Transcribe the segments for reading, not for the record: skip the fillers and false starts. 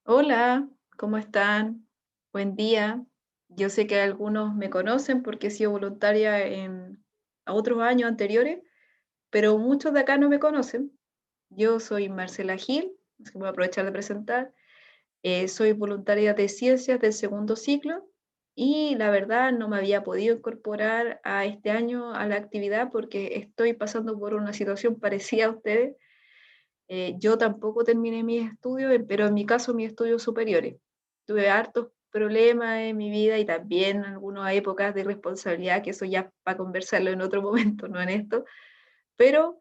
Hola, ¿cómo están? Buen día. Yo sé que algunos me conocen porque he sido voluntaria en a otros años anteriores, pero muchos de acá no me conocen. Yo soy Marcela Gil, así que voy a aprovechar de presentar. Soy voluntaria de ciencias del segundo ciclo y la verdad no me había podido incorporar a este año a la actividad porque estoy pasando por una situación parecida a ustedes. Yo tampoco terminé mis estudios, pero en mi caso mis estudios superiores. Tuve hartos problemas en mi vida y también algunas épocas de irresponsabilidad, que eso ya para conversarlo en otro momento, no en esto, pero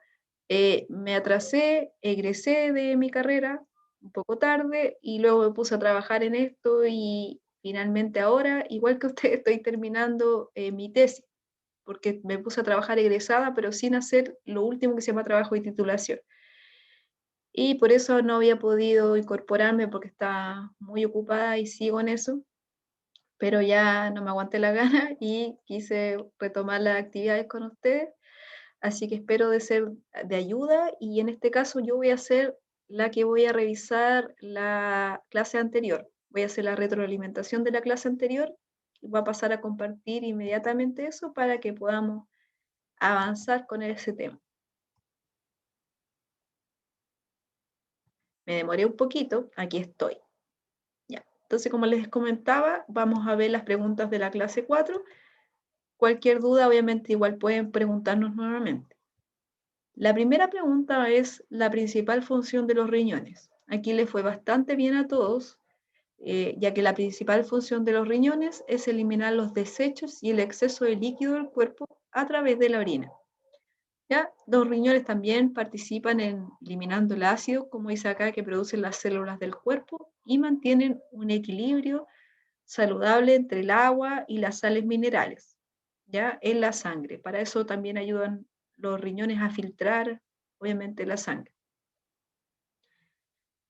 me atrasé, egresé de mi carrera un poco tarde y luego me puse a trabajar en esto y finalmente ahora, igual que usted, estoy terminando mi tesis, porque me puse a trabajar egresada, pero sin hacer lo último que se llama trabajo de titulación. Y por eso no había podido incorporarme porque estaba muy ocupada y sigo en eso, pero ya no me aguanté la gana y quise retomar las actividades con ustedes, así que espero de ser de ayuda y en este caso yo voy a ser la que voy a revisar la clase anterior. Voy a hacer la retroalimentación de la clase anterior y voy a pasar a compartir inmediatamente eso para que podamos avanzar con ese tema. Me demoré un poquito, aquí estoy. Ya. Entonces, como les comentaba, vamos a ver las preguntas de la clase 4. Cualquier duda, obviamente, igual pueden preguntarnos nuevamente. La primera pregunta es la principal función de los riñones. Aquí les fue bastante bien a todos, ya que la principal función de los riñones es eliminar los desechos y el exceso de líquido del cuerpo a través de la orina. ¿Ya? Los riñones también participan en eliminando el ácido, como dice acá, que producen las células del cuerpo y mantienen un equilibrio saludable entre el agua y las sales minerales, ¿ya? En la sangre. Para eso también ayudan los riñones a filtrar, obviamente, la sangre.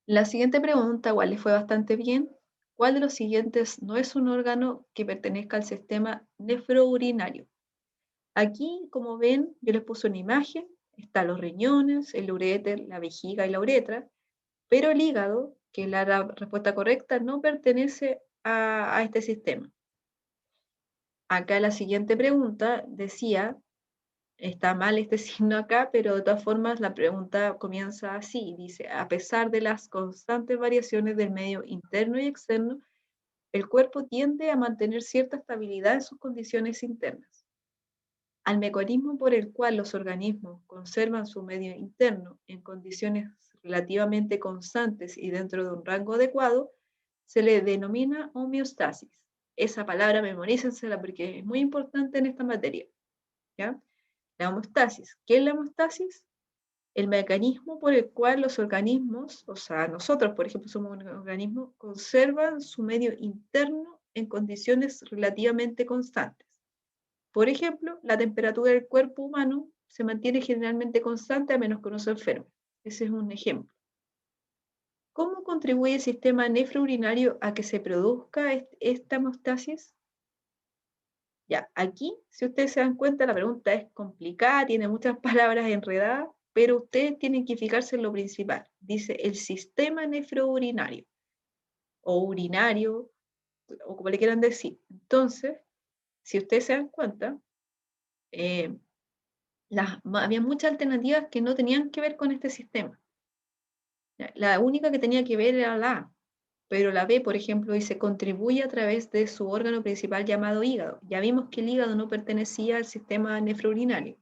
La siguiente pregunta, igual le fue bastante bien. ¿Cuál de los siguientes no es un órgano que pertenezca al sistema nefrourinario? Aquí, como ven, yo les puse una imagen. Están los riñones, el uréter, la vejiga y la uretra, pero el hígado, que es la respuesta correcta, no pertenece a este sistema. Acá la siguiente pregunta decía, está mal este signo acá, pero de todas formas la pregunta comienza así, dice, a pesar de las constantes variaciones del medio interno y externo, el cuerpo tiende a mantener cierta estabilidad en sus condiciones internas. Al mecanismo por el cual los organismos conservan su medio interno en condiciones relativamente constantes y dentro de un rango adecuado, se le denomina homeostasis. Esa palabra memorízensela porque es muy importante en esta materia. ¿Ya? La homeostasis. ¿Qué es la homeostasis? El mecanismo por el cual los organismos, o sea, nosotros, por ejemplo, somos un organismo, conservan su medio interno en condiciones relativamente constantes. Por ejemplo, la temperatura del cuerpo humano se mantiene generalmente constante a menos que uno se enferme. Ese es un ejemplo. ¿Cómo contribuye el sistema nefrourinario a que se produzca esta hemostasis? Ya, aquí, si ustedes se dan cuenta, la pregunta es complicada, tiene muchas palabras enredadas, pero ustedes tienen que fijarse en lo principal. Dice el sistema nefrourinario o urinario, o como le quieran decir. Entonces, si ustedes se dan cuenta, eh, había muchas alternativas que no tenían que ver con este sistema. La única que tenía que ver era la A, pero la B, por ejemplo, dice contribuye a través de su órgano principal llamado hígado. Ya vimos que el hígado no pertenecía al sistema nefrourinario.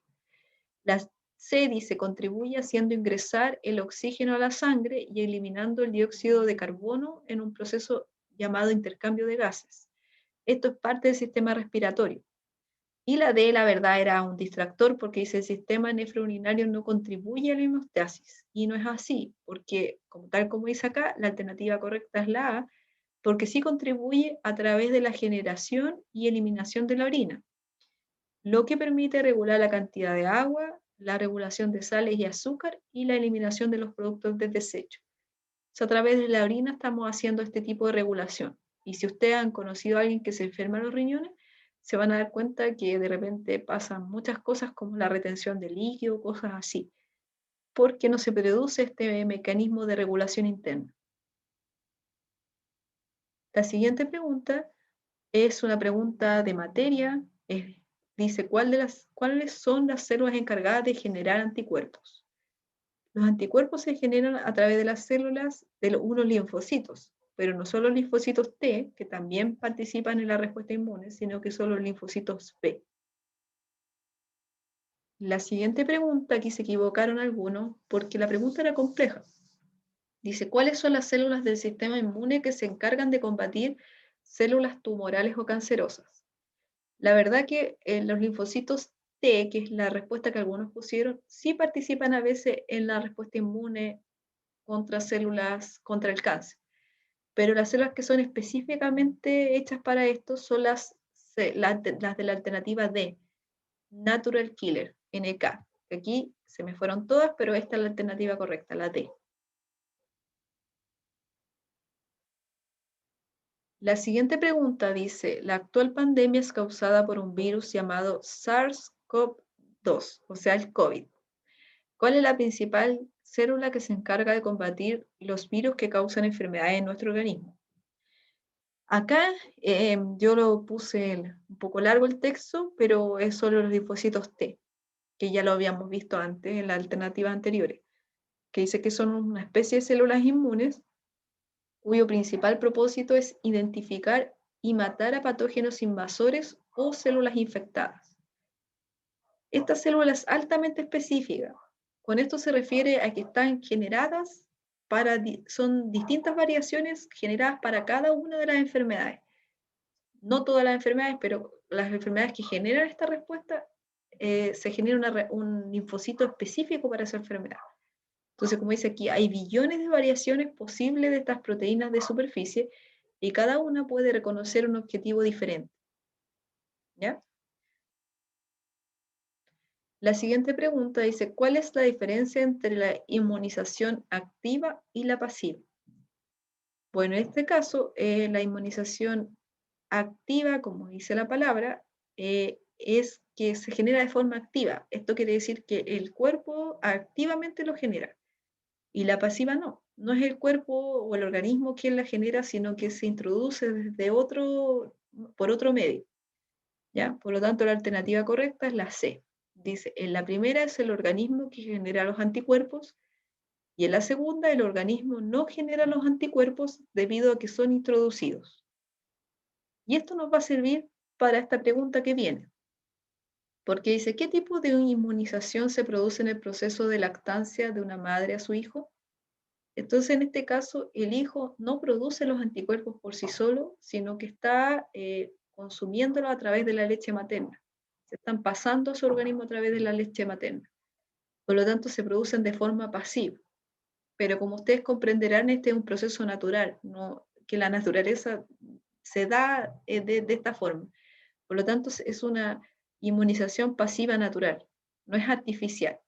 La C dice contribuye haciendo ingresar el oxígeno a la sangre y eliminando el dióxido de carbono en un proceso llamado intercambio de gases. Esto es parte del sistema respiratorio. Y la D, la verdad, era un distractor porque dice el sistema nefrourinario no contribuye a la hemostasis. Y no es así, porque tal como dice acá, la alternativa correcta es la A, porque sí contribuye a través de la generación y eliminación de la orina, lo que permite regular la cantidad de agua, la regulación de sales y azúcar y la eliminación de los productos de desecho. O sea, a través de la orina estamos haciendo este tipo de regulación. Y si ustedes han conocido a alguien que se enferma de los riñones, se van a dar cuenta que de repente pasan muchas cosas como la retención de líquido, cosas así, porque no se produce este mecanismo de regulación interna. La siguiente pregunta es una pregunta de materia. Dice, ¿cuáles son las células encargadas de generar anticuerpos? Los anticuerpos se generan a través de las células de unos linfocitos, pero no solo los linfocitos T, que también participan en la respuesta inmune, sino que son los linfocitos B. La siguiente pregunta, aquí se equivocaron algunos, porque la pregunta era compleja. Dice, ¿cuáles son las células del sistema inmune que se encargan de combatir células tumorales o cancerosas? La verdad que los linfocitos T, que es la respuesta que algunos pusieron, sí participan a veces en la respuesta inmune contra células, contra el cáncer. Pero las células que son específicamente hechas para esto son las de la alternativa D, Natural Killer, NK. Aquí se me fueron todas, pero esta es la alternativa correcta, la D. La siguiente pregunta dice, la actual pandemia es causada por un virus llamado SARS-CoV-2, o sea, el COVID. ¿Cuál es la principal célula que se encarga de combatir los virus que causan enfermedades en nuestro organismo? Acá yo lo puse un poco largo el texto, pero es solo los linfocitos T, que ya lo habíamos visto antes en las alternativas anteriores, que dice que son una especie de células inmunes cuyo principal propósito es identificar y matar a patógenos invasores o células infectadas. Esta célula es altamente específica. Con esto se refiere a que están generadas son distintas variaciones generadas para cada una de las enfermedades. No todas las enfermedades, pero las enfermedades que generan esta respuesta, se genera un linfocito específico para esa enfermedad. Entonces, como dice aquí, hay billones de variaciones posibles de estas proteínas de superficie y cada una puede reconocer un objetivo diferente. ¿Ya? La siguiente pregunta dice, ¿cuál es la diferencia entre la inmunización activa y la pasiva? Bueno, en este caso, la inmunización activa, como dice la palabra, es que se genera de forma activa. Esto quiere decir que el cuerpo activamente lo genera y la pasiva no. No es el cuerpo o el organismo quien la genera, sino que se introduce por otro medio. ¿Ya? Por lo tanto, la alternativa correcta es la C. Dice, en la primera es el organismo que genera los anticuerpos y en la segunda el organismo no genera los anticuerpos debido a que son introducidos. Y esto nos va a servir para esta pregunta que viene, porque dice, ¿qué tipo de inmunización se produce en el proceso de lactancia de una madre a su hijo? Entonces, en este caso, el hijo no produce los anticuerpos por sí solo, sino que está consumiéndolo a través de la leche materna. Se están pasando a su organismo a través de la leche materna. Por lo tanto, se producen de forma pasiva. Pero como ustedes comprenderán, este es un proceso natural, no, que la naturaleza se da de esta forma. Por lo tanto, es una inmunización pasiva natural, no es artificial,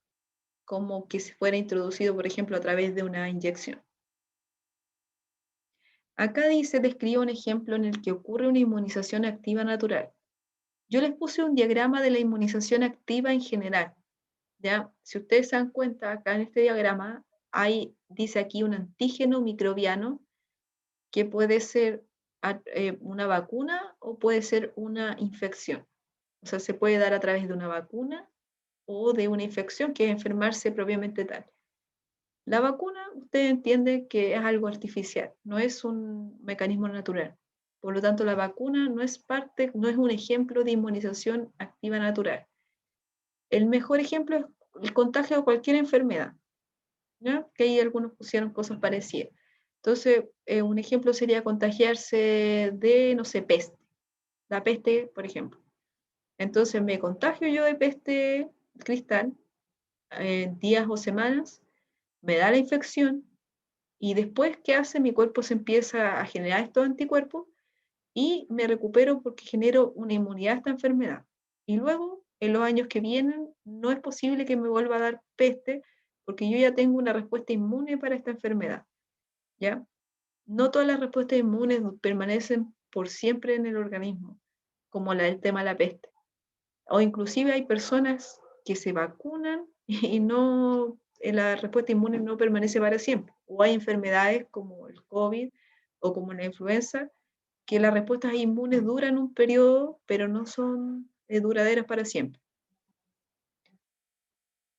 como que se fuera introducido, por ejemplo, a través de una inyección. Acá dice, describe un ejemplo en el que ocurre una inmunización activa natural. Yo les puse un diagrama de la inmunización activa en general. ¿Ya? Si ustedes se dan cuenta, acá en este diagrama dice aquí un antígeno microbiano que puede ser una vacuna o puede ser una infección. O sea, se puede dar a través de una vacuna o de una infección, que es enfermarse propiamente tal. La vacuna, usted entiende que es algo artificial, no es un mecanismo natural. Por lo tanto, la vacuna no es un ejemplo de inmunización activa natural. El mejor ejemplo es el contagio de cualquier enfermedad, ¿ya? Que ahí algunos pusieron cosas parecidas. Entonces, un ejemplo sería contagiarse de, no sé, peste, la peste, por ejemplo. Entonces, me contagio yo de peste cristal en días o semanas, me da la infección y después, ¿qué hace? Mi cuerpo se empieza a generar estos anticuerpos y me recupero porque genero una inmunidad a esta enfermedad. Y luego, en los años que vienen, no es posible que me vuelva a dar peste porque yo ya tengo una respuesta inmune para esta enfermedad, ¿ya? No todas las respuestas inmunes permanecen por siempre en el organismo, como la del tema de la peste. O inclusive hay personas que se vacunan y no, la respuesta inmune no permanece para siempre. O hay enfermedades como el COVID o como la influenza que las respuestas inmunes duran un periodo, pero no son duraderas para siempre.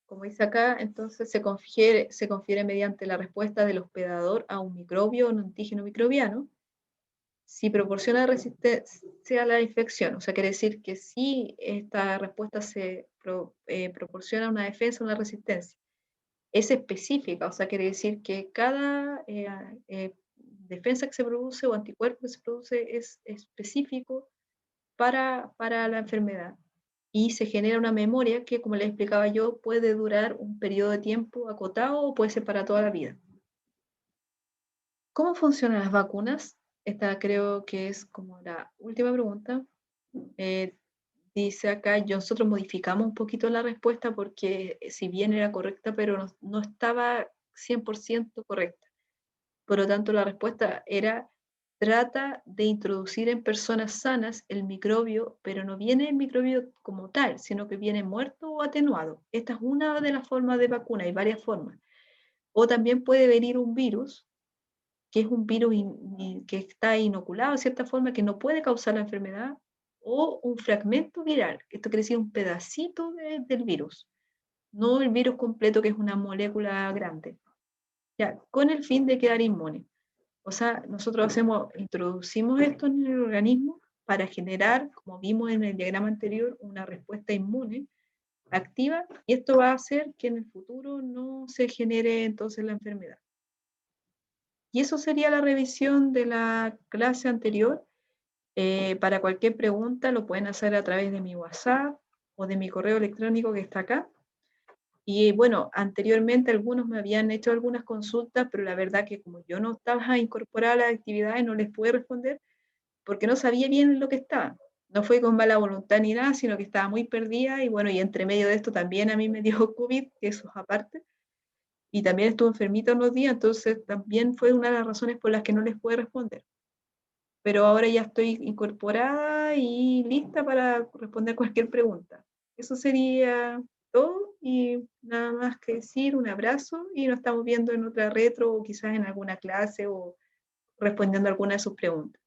Como dice acá, entonces se confiere mediante la respuesta del hospedador a un microbio o un antígeno microbiano, si proporciona resistencia a la infección. O sea, quiere decir que si esta respuesta proporciona una defensa, una resistencia. Es específica, o sea, quiere decir que cada defensa que se produce o anticuerpo que se produce es específico para la enfermedad. Y se genera una memoria que, como les explicaba yo, puede durar un periodo de tiempo acotado o puede ser para toda la vida. ¿Cómo funcionan las vacunas? Esta creo que es como la última pregunta. Dice acá, nosotros modificamos un poquito la respuesta porque si bien era correcta, pero no estaba 100% correcta. Por lo tanto, la respuesta era, trata de introducir en personas sanas el microbio, pero no viene el microbio como tal, sino que viene muerto o atenuado. Esta es una de las formas de vacuna, hay varias formas. O también puede venir un virus, que es un virus que está inoculado de cierta forma, que no puede causar la enfermedad, o un fragmento viral, esto quiere decir un pedacito del virus, no el virus completo, que es una molécula grande, ya, con el fin de quedar inmune. O sea, nosotros introducimos esto en el organismo para generar, como vimos en el diagrama anterior, una respuesta inmune activa, y esto va a hacer que en el futuro no se genere entonces la enfermedad. Y eso sería la revisión de la clase anterior. Para cualquier pregunta lo pueden hacer a través de mi WhatsApp o de mi correo electrónico que está acá. Y bueno, anteriormente algunos me habían hecho algunas consultas, pero la verdad que como yo no estaba incorporada a las actividades, no les pude responder porque no sabía bien lo que estaba. No fue con mala voluntad ni nada, sino que estaba muy perdida y bueno, y entre medio de esto también a mí me dio COVID, que eso es aparte, y también estuve enfermita unos días, entonces también fue una de las razones por las que no les pude responder. Pero ahora ya estoy incorporada y lista para responder cualquier pregunta. Eso sería todo y nada más que decir, un abrazo y nos estamos viendo en otra retro o quizás en alguna clase o respondiendo alguna de sus preguntas.